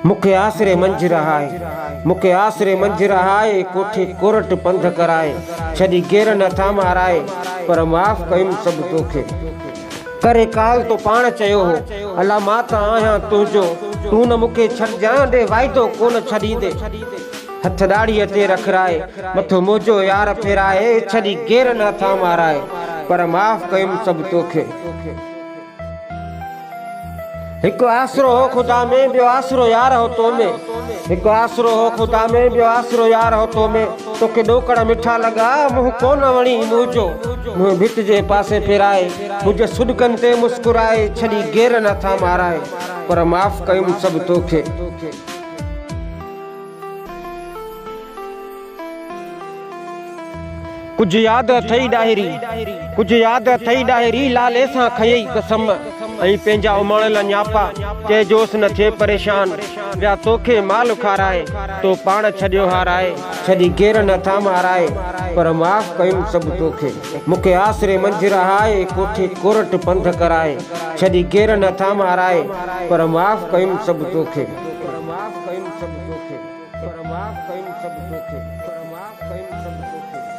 मुखे आसरे मंझ रहाए, मुखे आसरे मंझ रहाए, कोठे कोरट पंध कराए, छड़ी गेर नथा माराए, पर माफ़ कयुम सब तोखे। करे काल तो पाण चयो हो, अला मां त आहियां तुंहिंजो, तूं न मुखे छॾजां दे वाइदो कोन छॾींदे। हथ दाड़ीअ ते रखराए, मथो मोजो यार फेराए, छड़ी गेर नथा माराए, पर माफ़ कयुम सब तोखे। हिकु आसरो हो खुदा में, ॿियो आसरो यार हो तो में। हिकु आसरो हो खुदा में, ॿियो आसरो यार हो तो में। तोखे ॾोकड़ मिठा लॻा, मुंहुं कोन वणी मुंहिंजो, मुंहुं भित जे पासे फेराए, मुंहिंजे सुॾकनि ते मुस्कुराए, छड़ी गेर नथा माराए, पर माफ़ कयुम सब तोखे। कुछ याद अथई डायरी, कुछ याद अथई डायरी, लाले सां खयई कसम, ऐं पंहिंजा उमड़ल न्यापा चइजोसि न थिए परेशान, ॿिया तोखे माल खाराए, तो पाण छॾियो हाराए, छड़ी गेर नथा माराए, पर माफ़ कयुम सब तोखे। मुखे आसरे मंझ रहाए, कोठे कोरट पंध कराए, छड़ी गेर नथा माराए, पर माफ़ कयुम सब तोखे। पर माफ़ कयुम सब तोखे, पर माफ़ कयुम सब तोखे, पर माफ़ कयुम सब तोखे।